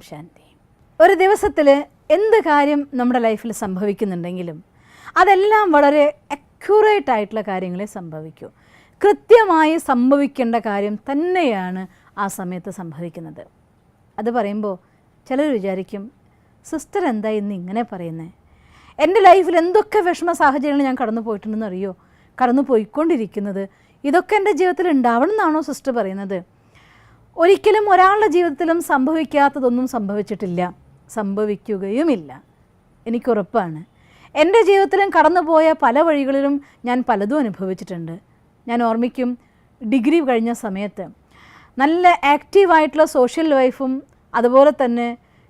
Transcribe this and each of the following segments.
ശാന്തി. ഒരു ദിവസത്തിൽ എന്ത് കാര്യം നമ്മുടെ ലൈഫിൽ സംഭവിക്കുന്നുണ്ടെങ്കിലും അതെല്ലാം വളരെ അക്യൂറേറ്റ് ആയിട്ടുള്ള കാര്യങ്ങളെ സംഭവിക്കൂ. കൃത്യമായി സംഭവിക്കേണ്ട കാര്യം തന്നെയാണ് ആ സമയത്ത് സംഭവിക്കുന്നത്. അത് പറയുമ്പോൾ ചിലർ വിചാരിക്കും, സിസ്റ്റർ എന്താ ഇന്ന് ഇങ്ങനെ പറയുന്നത്? എൻ്റെ ലൈഫിൽ എന്തൊക്കെ വിഷമ സാഹചര്യങ്ങൾ ഞാൻ കടന്നു പോയിട്ടുണ്ടെന്ന് അറിയോ? കടന്നു പോയിക്കൊണ്ടിരിക്കുന്നത്. ഇതൊക്കെ എൻ്റെ ജീവിതത്തിൽ ഉണ്ടാവണം എന്നാണോ സിസ്റ്റർ പറയുന്നത്? ഒരിക്കലും ഒരാളുടെ ജീവിതത്തിലും സംഭവിക്കാത്തതൊന്നും സംഭവിച്ചിട്ടില്ല, സംഭവിക്കുകയുമില്ല. എനിക്കുറപ്പാണ്. എൻ്റെ ജീവിതത്തിലും കടന്നുപോയ പല വഴികളിലും ഞാൻ പലതും അനുഭവിച്ചിട്ടുണ്ട്. ഞാൻ ഓർമ്മിക്കും, ഡിഗ്രി കഴിഞ്ഞ സമയത്ത് നല്ല ആക്റ്റീവായിട്ടുള്ള സോഷ്യൽ ലൈഫും അതുപോലെ തന്നെ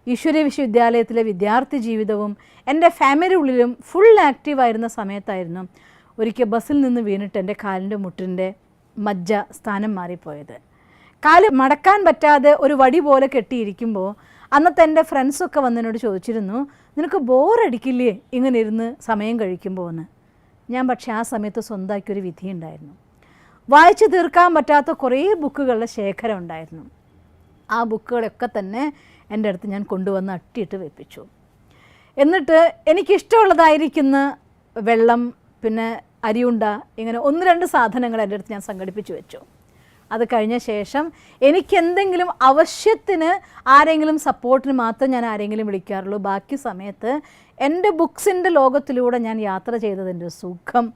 ഈശ്വരീയ വിശ്വവിദ്യാലയത്തിലെ വിദ്യാർത്ഥി ജീവിതവും എൻ്റെ ഫാമിലി ഉള്ളിലും ഫുൾ ആക്റ്റീവായിരുന്ന സമയത്തായിരുന്നു ഒരിക്കൽ ബസ്സിൽ നിന്ന് വീണിട്ട് എൻ്റെ കാലിൻ്റെ മുട്ടിൻ്റെ മജ്ജ സ്ഥാനം മാറിപ്പോയത്. കാല് മടക്കാൻ പറ്റാതെ ഒരു വടി പോലെ കെട്ടിയിരിക്കുമ്പോൾ അന്നത്തെ എൻ്റെ ഫ്രണ്ട്സൊക്കെ വന്നതിനോട് ചോദിച്ചിരുന്നു, നിനക്ക് ബോറടിക്കില്ലേ ഇങ്ങനെ ഇരുന്ന് സമയം കഴിക്കുമ്പോൾ എന്ന്. ഞാൻ പക്ഷേ ആ സമയത്ത് സ്വന്തമാക്കിയൊരു വിധിയുണ്ടായിരുന്നു. വായിച്ചു തീർക്കാൻ പറ്റാത്ത കുറേ ബുക്കുകളുടെ ശേഖരം ഉണ്ടായിരുന്നു. ആ ബുക്കുകളൊക്കെ തന്നെ എൻ്റെ അടുത്ത് ഞാൻ കൊണ്ടുവന്ന് അട്ടിയിട്ട് വെപ്പിച്ചു. എന്നിട്ട് എനിക്കിഷ്ടമുള്ളതായിരിക്കുന്ന വെള്ളം, പിന്നെ അരിയുണ്ട, ഇങ്ങനെ 1-2 സാധനങ്ങൾ എൻ്റെ അടുത്ത് ഞാൻ സംഘടിപ്പിച്ച് വെച്ചു. അത് കഴിഞ്ഞ ശേഷം എനിക്കെന്തെങ്കിലും ആവശ്യത്തിന് ആരെങ്കിലും സപ്പോർട്ടിന് മാത്രം ഞാൻ ആരെങ്കിലും വിളിക്കാറുള്ളൂ. ബാക്കി സമയത്ത് എൻ്റെ ബുക്സിൻ്റെ ലോകത്തിലൂടെ ഞാൻ യാത്ര ചെയ്തതിൻ്റെ സുഖം.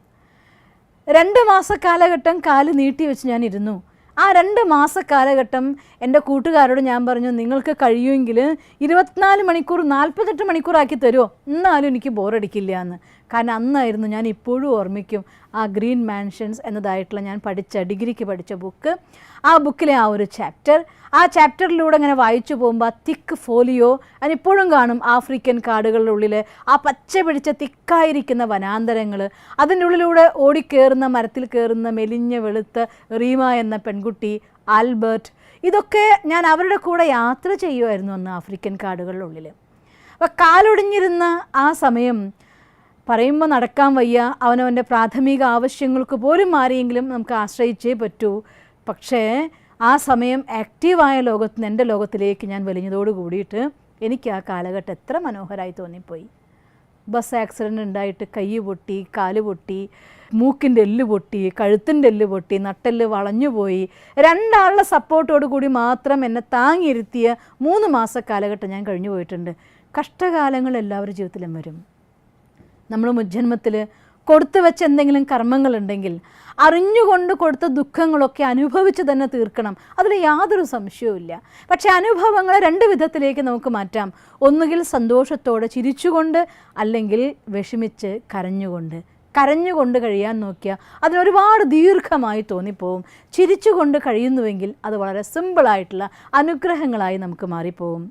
2 മാസ കാലഘട്ടം കാല് നീട്ടി വെച്ച് ഞാൻ ഇരുന്നു. ആ 2 മാസ കാലഘട്ടം എൻ്റെ കൂട്ടുകാരോട് ഞാൻ പറഞ്ഞു, നിങ്ങൾക്ക് കഴിയുമെങ്കിൽ 24 മണിക്കൂർ 48 മണിക്കൂറാക്കി തരുമോ, എന്നാലും എനിക്ക് ബോറടിക്കില്ല എന്ന്. കാരണം അന്നായിരുന്നു, ഞാൻ ഇപ്പോഴും ഓർമ്മിക്കും, ആ ഗ്രീൻ മാൻഷൻസ് എന്നതായിട്ടുള്ള ഞാൻ ഡിഗ്രിക്ക് പഠിച്ച ബുക്ക്, ആ ബുക്കിലെ ആ ഒരു ചാപ്റ്റർ, ആ ചാപ്റ്ററിലൂടെ ഇങ്ങനെ വായിച്ചു പോകുമ്പോൾ ആ തിക്ക് ഫോലിയോ അതിനിപ്പോഴും കാണും. ആഫ്രിക്കൻ കാടുകളുടെ ഉള്ളിൽ ആ പച്ച പിടിച്ച തിക്കായിരിക്കുന്ന വനാന്തരങ്ങൾ, അതിൻ്റെ ഉള്ളിലൂടെ ഓടിക്കയറുന്ന മരത്തിൽ കയറുന്ന മെലിഞ്ഞ വെളുത്ത റീമ എന്ന പെൺകുട്ടി, ആൽബർട്ട്, ഇതൊക്കെ ഞാൻ അവരുടെ കൂടെ യാത്ര ചെയ്യുമായിരുന്നു അന്ന് ആഫ്രിക്കൻ കാടുകളുടെ ഉള്ളിൽ. അപ്പോൾ കാലൊടിഞ്ഞിരുന്ന ആ സമയം പറയുമ്പോൾ നടക്കാൻ വയ്യ, അവനവൻ്റെ പ്രാഥമിക ആവശ്യങ്ങൾക്ക് പോലും ആരെയെങ്കിലും നമുക്ക് ആശ്രയിച്ചേ പറ്റൂ. പക്ഷേ ആ സമയം ആക്റ്റീവായ ലോകത്ത് നിന്ന് എൻ്റെ ലോകത്തിലേക്ക് ഞാൻ വലിഞ്ഞതോട് കൂടിയിട്ട് എനിക്ക് ആ കാലഘട്ടം എത്ര മനോഹരമായി തോന്നിപ്പോയി. ബസ് ആക്സിഡൻ്റ് ഉണ്ടായിട്ട് കൈ പൊട്ടി, കാല് പൊട്ടി, മൂക്കിൻ്റെ എല്ല് പൊട്ടി, കഴുത്തിൻ്റെ എല്ല് പൊട്ടി, നട്ടെല്ല് വളഞ്ഞുപോയി. 2 ആളുടെ സപ്പോർട്ടോട് കൂടി മാത്രം എന്നെ താങ്ങിയിരുത്തിയ 3 മാസ കാലഘട്ടം ഞാൻ കഴിഞ്ഞു പോയിട്ടുണ്ട്. കഷ്ടകാലങ്ങൾ എല്ലാവരുടെ ജീവിതത്തിലും വരും. നമ്മൾ മുജ്ജന്മത്തിൽ കൊടുത്തു വെച്ച എന്തെങ്കിലും കർമ്മങ്ങളുണ്ടെങ്കിൽ അറിഞ്ഞുകൊണ്ട് കൊടുത്ത ദുഃഖങ്ങളൊക്കെ അനുഭവിച്ച് തന്നെ തീർക്കണം, അതിൽ യാതൊരു സംശയവുമില്ല. പക്ഷേ അനുഭവങ്ങളെ 2 വിധത്തിലേക്ക് നമുക്ക് മാറ്റാം. ഒന്നുകിൽ സന്തോഷത്തോടെ ചിരിച്ചുകൊണ്ട്, അല്ലെങ്കിൽ വിഷമിച്ച് കരഞ്ഞുകൊണ്ട് കഴിയാൻ നോക്കിയാൽ അതിനൊരുപാട് ദീർഘമായി തോന്നിപ്പോവും. ചിരിച്ചുകൊണ്ട് കഴിയുന്നുവെങ്കിൽ അത് വളരെ സിമ്പിളായിട്ടുള്ള അനുഗ്രഹങ്ങളായി നമുക്ക് മാറിപ്പോവും.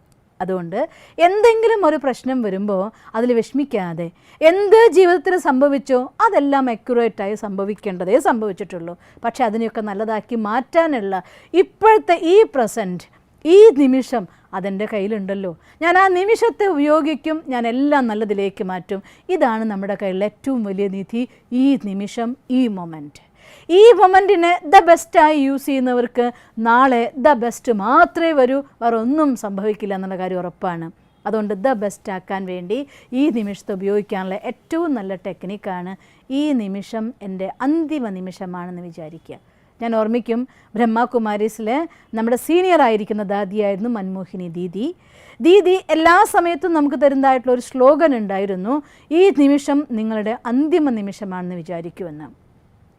അതുകൊണ്ട് എന്തെങ്കിലും ഒരു പ്രശ്നം വരുമ്പോൾ അതിൽ വിഷമിക്കാതെ, എന്ത് ജീവിതത്തിൽ സംഭവിച്ചോ അതെല്ലാം അക്യുറേറ്റായി സംഭവിക്കേണ്ടതേ സംഭവിച്ചിട്ടുള്ളൂ. പക്ഷേ അതിനെയൊക്കെ നല്ലതാക്കി മാറ്റാനുള്ള ഇപ്പോഴത്തെ ഈ പ്രസൻറ്റ്, ഈ നിമിഷം അതെൻ്റെ കയ്യിലുണ്ടല്ലോ, ഞാൻ ആ നിമിഷത്തെ ഉപയോഗിക്കും, ഞാൻ എല്ലാം നല്ലതിലേക്ക് മാറ്റും. ഇതാണ് നമ്മുടെ കയ്യിലെ ഏറ്റവും വലിയ നിധി, ഈ നിമിഷം, ഈ മൊമെൻറ്റ്. ഈ മൊമെൻറ്റിനെ ദ ബെസ്റ്റായി യൂസ് ചെയ്യുന്നവർക്ക് നാളെ ദ ബെസ്റ്റ് മാത്രമേ വരൂ, വേറെ ഒന്നും സംഭവിക്കില്ല എന്നുള്ള കാര്യം ഉറപ്പാണ്. അതുകൊണ്ട് ദ ബെസ്റ്റ് ആക്കാൻ വേണ്ടി ഈ നിമിഷത്തെ ഉപയോഗിക്കാനുള്ള ഏറ്റവും നല്ല ടെക്നിക്കാണ്, ഈ നിമിഷം എൻ്റെ അന്തിമ നിമിഷമാണെന്ന് വിചാരിക്കുക. ഞാൻ ഓർമ്മിക്കും, ബ്രഹ്മകുമാരീസിലെ നമ്മുടെ സീനിയർ ആയിരിക്കുന്ന ദാദിയായിരുന്നു മൻമോഹിനി ദീദി എല്ലാ സമയത്തും നമുക്ക് തരുന്നതായിട്ടുള്ള ഒരു സ്ലോഗൻ ഉണ്ടായിരുന്നു, ഈ നിമിഷം നിങ്ങളുടെ അന്തിമ നിമിഷമാണെന്ന് വിചാരിക്കുമെന്ന്.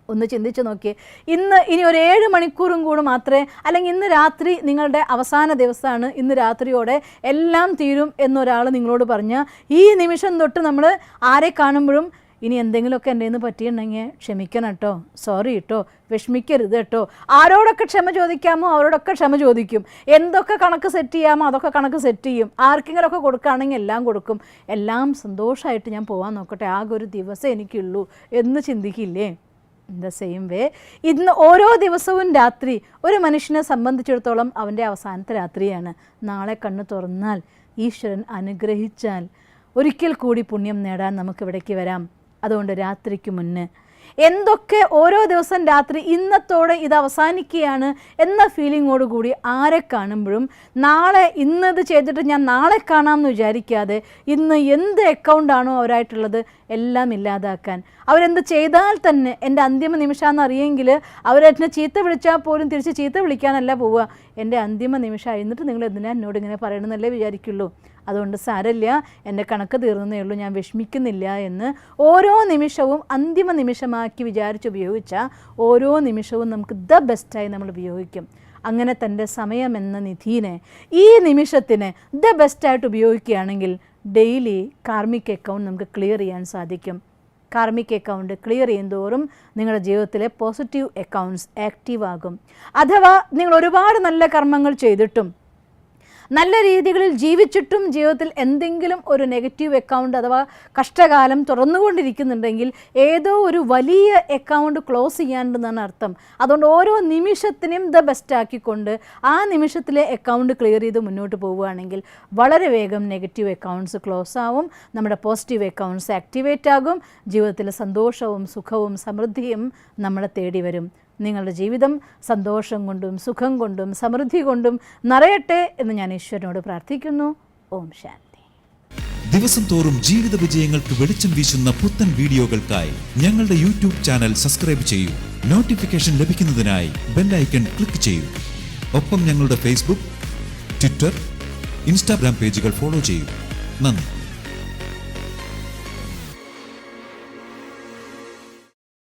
ഒന്ന് ചിന്തിച്ച് നോക്കിയേ, ഇനി ഒരു 7 മണിക്കൂറും കൂടെ മാത്രമേ, അല്ലെങ്കിൽ ഇന്ന് രാത്രി നിങ്ങളുടെ അവസാന ദിവസമാണ്, ഇന്ന് രാത്രിയോടെ എല്ലാം തീരും എന്നൊരാൾ നിങ്ങളോട് പറഞ്ഞാൽ, ഈ നിമിഷം തൊട്ട് നമ്മൾ ആരെ കാണുമ്പോഴും ഇനി എന്തെങ്കിലുമൊക്കെ എൻ്റെ നിന്ന് പറ്റിയിട്ടുണ്ടെങ്കിൽ ക്ഷമിക്കണം കേട്ടോ, സോറി കേട്ടോ, വിഷമിക്കരുത് കേട്ടോ, ആരോടൊക്കെ ക്ഷമ ചോദിക്കാമോ അവരോടൊക്കെ ക്ഷമ ചോദിക്കും, എന്തൊക്കെ കണക്ക് സെറ്റ് ചെയ്യാമോ അതൊക്കെ കണക്ക് സെറ്റ് ചെയ്യും, ആർക്കെങ്കിലുമൊക്കെ കൊടുക്കുകയാണെങ്കിൽ എല്ലാം കൊടുക്കും, എല്ലാം സന്തോഷമായിട്ട് ഞാൻ പോകാൻ നോക്കട്ടെ, ആകെ ഒരു ദിവസം എനിക്കുള്ളൂ എന്ന് ചിന്തിക്കില്ലേ? ഇൻ ദ സെയിം വേ ഇന്ന് ഓരോ ദിവസവും രാത്രി ഒരു മനുഷ്യനെ സംബന്ധിച്ചിടത്തോളം അവൻ്റെ അവസാനത്തെ രാത്രിയാണ്. നാളെ കണ്ണ് തുറന്നാൽ ഈശ്വരൻ അനുഗ്രഹിച്ചാൽ ഒരിക്കൽ കൂടി പുണ്യം നേടാൻ നമുക്കിവിടേക്ക് വരാം. അതുകൊണ്ട് രാത്രിക്ക് മുന്നേ എന്തൊക്കെ ഓരോ ദിവസം രാത്രി ഇന്നത്തോടെ ഇത് അവസാനിക്കുകയാണ് എന്ന ഫീലിങ്ങോട് കൂടി ആരെ കാണുമ്പോഴും നാളെ ഇന്നത് ചെയ്തിട്ട് ഞാൻ നാളെ കാണാമെന്ന് വിചാരിക്കാതെ ഇന്ന് എന്ത് അക്കൗണ്ടാണോ അവരായിട്ടുള്ളത് എല്ലാം ഇല്ലാതാക്കാൻ, അവരെന്ത് ചെയ്താൽ തന്നെ എൻ്റെ അന്തിമ നിമിഷമാണെന്ന് അറിയെങ്കിൽ അവരെന്നെ ചീത്ത വിളിച്ചാൽ പോലും തിരിച്ച് ചീത്ത വിളിക്കാനല്ല പോവുക, എൻ്റെ അന്തിമ നിമിഷമായി, എന്നിട്ട് നിങ്ങൾ എന്തിനാ എന്നോട് ഇങ്ങനെ പറയണമെന്നല്ലേ വിചാരിക്കുള്ളൂ. അതുകൊണ്ട് സാരമില്ല, എൻ്റെ കണക്ക് തീർന്നേ ഉള്ളൂ, ഞാൻ വിഷമിക്കുന്നില്ല എന്ന് ഓരോ നിമിഷവും അന്തിമ നിമിഷമാക്കി വിചാരിച്ചുപയോഗിച്ചാൽ ഓരോ നിമിഷവും നമുക്ക് ദ ബെസ്റ്റായി നമ്മൾ ഉപയോഗിക്കും. അങ്ങനെ തൻ്റെ സമയമെന്ന നിധീനെ ഈ നിമിഷത്തിന് ദ ബെസ്റ്റായിട്ട് ഉപയോഗിക്കുകയാണെങ്കിൽ ഡെയിലി കാർമിക് അക്കൗണ്ട് നമുക്ക് ക്ലിയർ ചെയ്യാൻ സാധിക്കും. കാർമിക് അക്കൗണ്ട് ക്ലിയർ ചെയ്യുന്തോറും നിങ്ങളുടെ ജീവിതത്തിലെ പോസിറ്റീവ് അക്കൗണ്ട്സ് ആക്റ്റീവ് ആകും. അഥവാ നിങ്ങൾ ഒരുപാട് നല്ല കർമ്മങ്ങൾ ചെയ്തിട്ടും നല്ല രീതികളിൽ ജീവിച്ചിട്ടും ജീവിതത്തിൽ എന്തെങ്കിലും ഒരു നെഗറ്റീവ് അക്കൗണ്ട് അഥവാ കഷ്ടകാലം തുറന്നുകൊണ്ടിരിക്കുന്നുണ്ടെങ്കിൽ ഏതോ ഒരു വലിയ അക്കൗണ്ട് ക്ലോസ് ചെയ്യാനുണ്ടെന്നാണ് അർത്ഥം. അതുകൊണ്ട് ഓരോ നിമിഷത്തിനും ദ ബെസ്റ്റ് ആക്കിക്കൊണ്ട് ആ നിമിഷത്തിലെ അക്കൗണ്ട് ക്ലിയർ ചെയ്ത് മുന്നോട്ട് പോവുകയാണെങ്കിൽ വളരെ വേഗം നെഗറ്റീവ് അക്കൗണ്ട്സ് ക്ലോസ് ആവും, നമ്മുടെ പോസിറ്റീവ് അക്കൗണ്ട്സ് ആക്ടിവേറ്റ് ആകും, ജീവിതത്തിൽ സന്തോഷവും സുഖവും സമൃദ്ധിയും നമ്മളെ തേടി വരും. നിങ്ങളുടെ ജീവിതം സന്തോഷം കൊണ്ടും സുഖം കൊണ്ടും സമൃദ്ധി കൊണ്ടും നിറയട്ടെ എന്ന് ഞാൻ ഈശ്വരനോട് പ്രാർത്ഥിക്കുന്നു. ഓം ശാന്തി. ദിവസം തോറും ജീവിത വിജയങ്ങൾക്ക് വെളിച്ചം വീശുന്ന പുത്തൻ വീഡിയോകൾക്കായി ഞങ്ങളുടെ യൂട്യൂബ് ചാനൽ സബ്സ്ക്രൈബ് ചെയ്യൂ. നോട്ടിഫിക്കേഷൻ ലഭിക്കുന്നതിനായി ബെൽ ഐക്കൺ ക്ലിക്ക് ചെയ്യൂ. ഒപ്പം ഞങ്ങളുടെ ഫേസ്ബുക്ക്, ട്വിറ്റർ, ഇൻസ്റ്റാഗ്രാം പേജുകൾ ഫോളോ ചെയ്യൂ. നന്ദി.